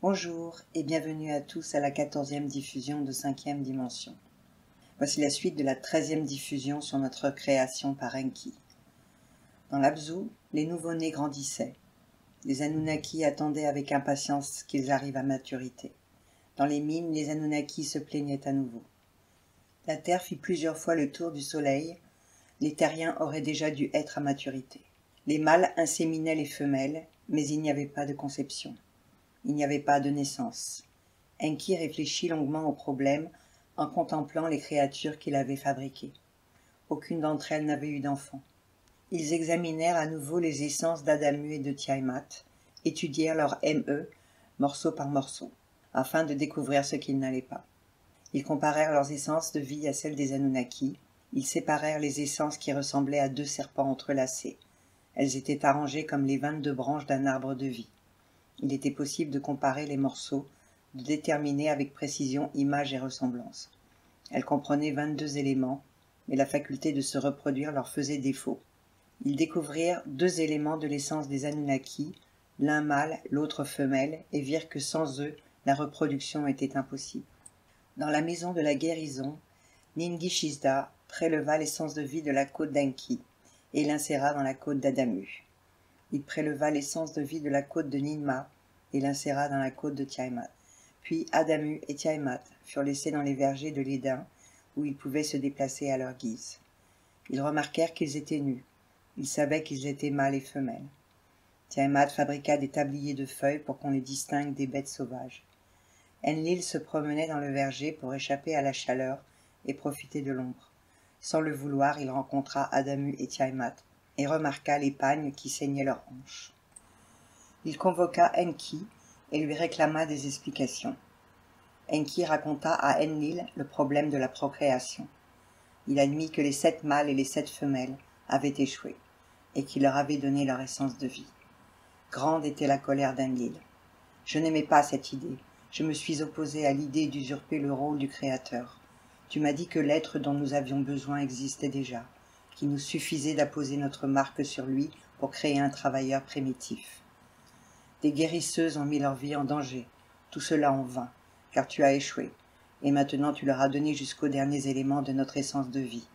Bonjour et bienvenue à tous à la 14e diffusion de 5e dimension. Voici la suite de la 13e diffusion sur notre création par Enki. Dans l'Abzu, les nouveau-nés grandissaient. Les Anunnaki attendaient avec impatience qu'ils arrivent à maturité. Dans les mines, les Anunnaki se plaignaient à nouveau. La Terre fit plusieurs fois le tour du Soleil. Les terriens auraient déjà dû être à maturité. Les mâles inséminaient les femelles, mais il n'y avait pas de conception. Il n'y avait pas de naissance. Enki réfléchit longuement au problème en contemplant les créatures qu'il avait fabriquées. Aucune d'entre elles n'avait eu d'enfant. Ils examinèrent à nouveau les essences d'Adamu et de Tiamat, étudièrent leur ME, morceau par morceau, afin de découvrir ce qu'il n'allait pas. Ils comparèrent leurs essences de vie à celles des Anunnaki. Ils séparèrent les essences qui ressemblaient à deux serpents entrelacés. Elles étaient arrangées comme les 22 branches d'un arbre de vie. Il était possible de comparer les morceaux, de déterminer avec précision image et ressemblance. Elles comprenaient 22 éléments, mais la faculté de se reproduire leur faisait défaut. Ils découvrirent 2 éléments de l'essence des Anunnaki, l'un mâle, l'autre femelle, et virent que sans eux, la reproduction était impossible. Dans la maison de la guérison, Ningishizda préleva l'essence de vie de la côte d'Enki et l'inséra dans la côte d'Adamu. Il préleva l'essence de vie de la côte de Ninma et l'inséra dans la côte de Tiamat. Puis Adamu et Tiamat furent laissés dans les vergers de l'Éden, où ils pouvaient se déplacer à leur guise. Ils remarquèrent qu'ils étaient nus. Ils savaient qu'ils étaient mâles et femelles. Tiamat fabriqua des tabliers de feuilles pour qu'on les distingue des bêtes sauvages. Enlil se promenait dans le verger pour échapper à la chaleur et profiter de l'ombre. Sans le vouloir, il rencontra Adamu et Tiamat et remarqua les pagnes qui saignaient leurs hanches. Il convoqua Enki et lui réclama des explications. Enki raconta à Enlil le problème de la procréation. Il admit que les 7 mâles et les 7 femelles avaient échoué, et qu'il leur avait donné leur essence de vie. Grande était la colère d'Enlil. Je n'aimais pas cette idée. Je me suis opposé à l'idée d'usurper le rôle du Créateur. Tu m'as dit que l'être dont nous avions besoin existait déjà, qu'il nous suffisait d'apposer notre marque sur lui pour créer un travailleur primitif. Des guérisseuses ont mis leur vie en danger, tout cela en vain, car tu as échoué, et maintenant tu leur as donné jusqu'aux derniers éléments de notre essence de vie.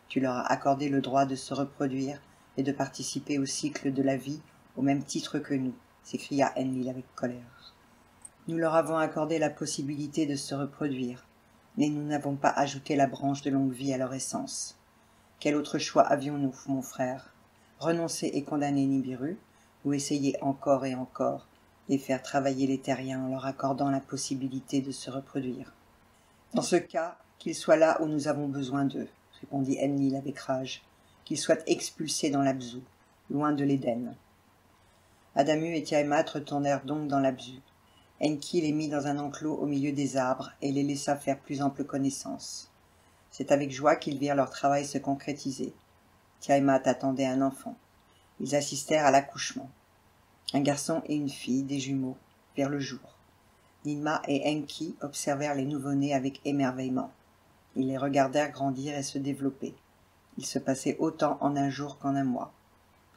Tu leur as accordé le droit de se reproduire et de participer au cycle de la vie au même titre que nous, s'écria Enlil avec colère. Nous leur avons accordé la possibilité de se reproduire, mais nous n'avons pas ajouté la branche de longue vie à leur essence. Quel autre choix avions-nous, mon frère? Renoncer et condamner Nibiru, ou essayer encore et encore, et faire travailler les terriens en leur accordant la possibilité de se reproduire? Dans ce cas, qu'ils soient là où nous avons besoin d'eux, répondit Enlil avec rage, qu'ils soient expulsés dans l'Abzu, loin de l'Éden. Adamu et Tiamat retournèrent donc dans l'Abzu. Enki les mit dans un enclos au milieu des arbres et les laissa faire plus ample connaissance. C'est avec joie qu'ils virent leur travail se concrétiser. Tiamat attendait un enfant. Ils assistèrent à l'accouchement. Un garçon et une fille, des jumeaux, vers le jour. Ninma et Enki observèrent les nouveau-nés avec émerveillement. Ils les regardèrent grandir et se développer. Il se passait autant en un jour qu'en un mois.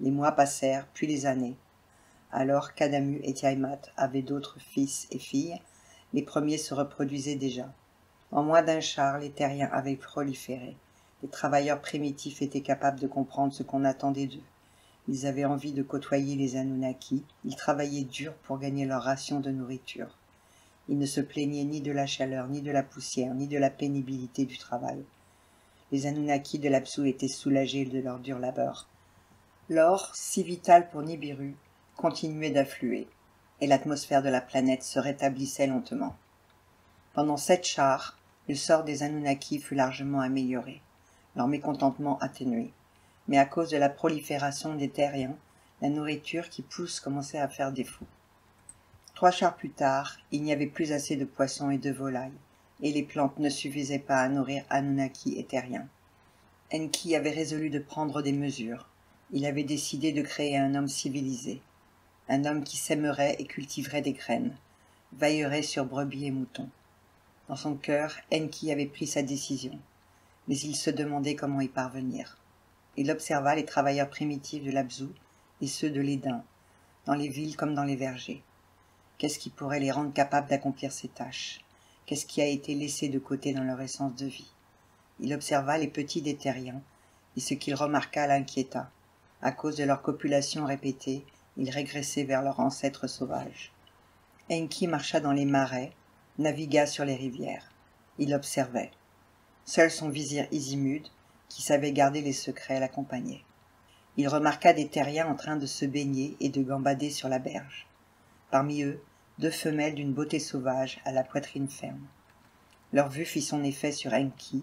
Les mois passèrent, puis les années. Alors qu'Adamu et Tiamat avaient d'autres fils et filles, les premiers se reproduisaient déjà. En moins d'un char, les terriens avaient proliféré. Les travailleurs primitifs étaient capables de comprendre ce qu'on attendait d'eux. Ils avaient envie de côtoyer les Anunnaki, ils travaillaient dur pour gagner leur ration de nourriture. Ils ne se plaignaient ni de la chaleur, ni de la poussière, ni de la pénibilité du travail. Les Anunnaki de l'Abzu étaient soulagés de leur dur labeur. L'or, si vital pour Nibiru, continuait d'affluer, et l'atmosphère de la planète se rétablissait lentement. Pendant 7 chars, le sort des Anunnaki fut largement amélioré, leur mécontentement atténué. Mais à cause de la prolifération des terriens, la nourriture qui pousse commençait à faire défaut. 3 chars plus tard, il n'y avait plus assez de poissons et de volailles, et les plantes ne suffisaient pas à nourrir Anunnaki et terriens. Enki avait résolu de prendre des mesures. Il avait décidé de créer un homme civilisé, un homme qui sèmerait et cultiverait des graines, veillerait sur brebis et moutons. Dans son cœur, Enki avait pris sa décision, mais il se demandait comment y parvenir. Il observa les travailleurs primitifs de l'Abzu et ceux de l'Éden, dans les villes comme dans les vergers. Qu'est-ce qui pourrait les rendre capables d'accomplir ces tâches? Qu'est-ce qui a été laissé de côté dans leur essence de vie? Il observa les petits des terriens, et ce qu'il remarqua l'inquiéta. À cause de leur copulation répétée, ils régressaient vers leurs ancêtres sauvages. Enki marcha dans les marais, navigua sur les rivières. Il observait. Seul son vizir Izimud, qui savait garder les secrets, l'accompagnait. Il remarqua des terriens en train de se baigner et de gambader sur la berge. Parmi eux, 2 femelles d'une beauté sauvage à la poitrine ferme. Leur vue fit son effet sur Enki,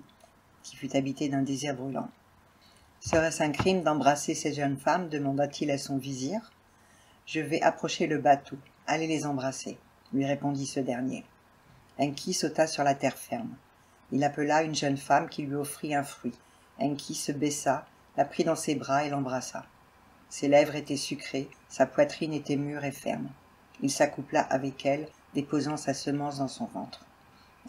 qui fut habité d'un désir brûlant. « Serait-ce un crime d'embrasser ces jeunes femmes » demanda-t-il à son vizir. « Je vais approcher le bateau. Allez les embrasser, » lui répondit ce dernier. Enki sauta sur la terre ferme. Il appela une jeune femme qui lui offrit un fruit. Enki se baissa, la prit dans ses bras et l'embrassa. Ses lèvres étaient sucrées, sa poitrine était mûre et ferme. Il s'accoupla avec elle, déposant sa semence dans son ventre.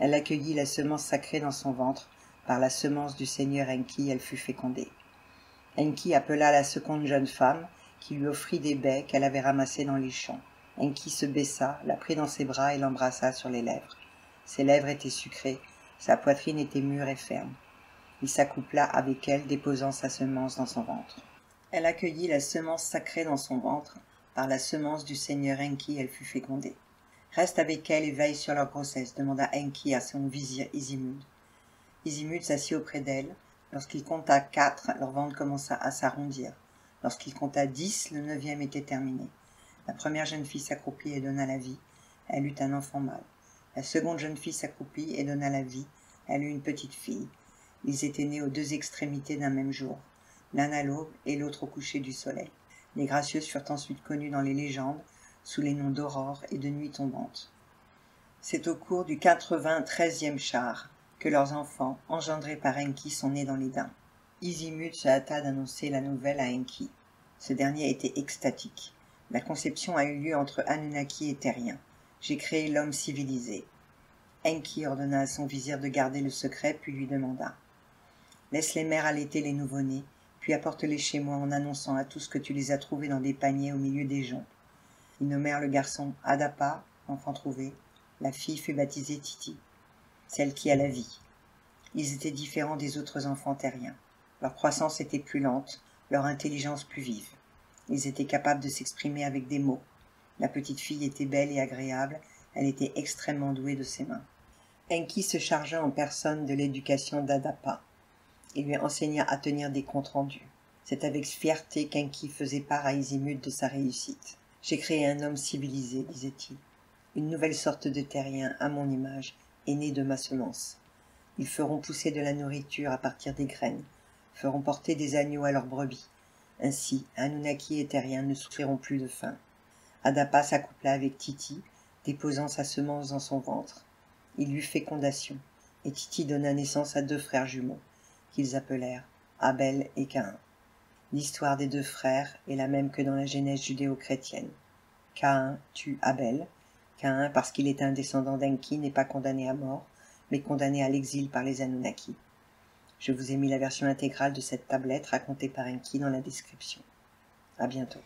Elle accueillit la semence sacrée dans son ventre. Par la semence du seigneur Enki, elle fut fécondée. Enki appela la seconde jeune femme, qui lui offrit des baies qu'elle avait ramassées dans les champs. Enki se baissa, la prit dans ses bras et l'embrassa sur les lèvres. Ses lèvres étaient sucrées, sa poitrine était mûre et ferme. Il s'accoupla avec elle, déposant sa semence dans son ventre. Elle accueillit la semence sacrée dans son ventre. Par la semence du seigneur Enki, elle fut fécondée. « Reste avec elle et veille sur leur grossesse » demanda Enki à son vizir Izimud. Izimud s'assit auprès d'elle. Lorsqu'il compta 4, leur ventre commença à s'arrondir. Lorsqu'il compta 10, le 9e était terminé. La première jeune fille s'accroupit et donna la vie. Elle eut un enfant mâle. La seconde jeune fille s'accroupit et donna la vie. Elle eut une petite fille. Ils étaient nés aux 2 extrémités d'un même jour, l'un à l'aube et l'autre au coucher du soleil. Les gracieuses furent ensuite connues dans les légendes sous les noms d'aurore et de nuit tombante. C'est au cours du 93e char que leurs enfants, engendrés par Enki, sont nés dans les daims. Izimud se hâta d'annoncer la nouvelle à Enki. Ce dernier était extatique. La conception a eu lieu entre Anunnaki et Terriens. J'ai créé l'homme civilisé. Enki ordonna à son vizir de garder le secret, puis lui demanda « Laisse les mères allaiter les nouveau-nés, puis apporte-les chez moi en annonçant à tous que tu les as trouvés dans des paniers au milieu des joncs. » Ils nommèrent le garçon Adapa, enfant trouvé. La fille fut baptisée Titi, celle qui a la vie. Ils étaient différents des autres enfants terriens. Leur croissance était plus lente, leur intelligence plus vive. Ils étaient capables de s'exprimer avec des mots. La petite fille était belle et agréable, elle était extrêmement douée de ses mains. Enki se chargea en personne de l'éducation d'Adapa. Il lui enseigna à tenir des comptes rendus. C'est avec fierté qu'Enki faisait part à Izimud de sa réussite. « J'ai créé un homme civilisé, disait-il. Une nouvelle sorte de terrien, à mon image, est née de ma semence. Ils feront pousser de la nourriture à partir des graines, feront porter des agneaux à leurs brebis. Ainsi, Anunnaki et terriens ne souffriront plus de faim. » Adapa s'accoupla avec Titi, déposant sa semence dans son ventre. Il eut fécondation, et Titi donna naissance à 2 frères jumeaux, qu'ils appelèrent Abel et Caïn. L'histoire des 2 frères est la même que dans la Genèse judéo-chrétienne. Caïn tue Abel. Caïn, parce qu'il est un descendant d'Enki, n'est pas condamné à mort, mais condamné à l'exil par les Anunnaki. Je vous ai mis la version intégrale de cette tablette racontée par Enki dans la description. À bientôt.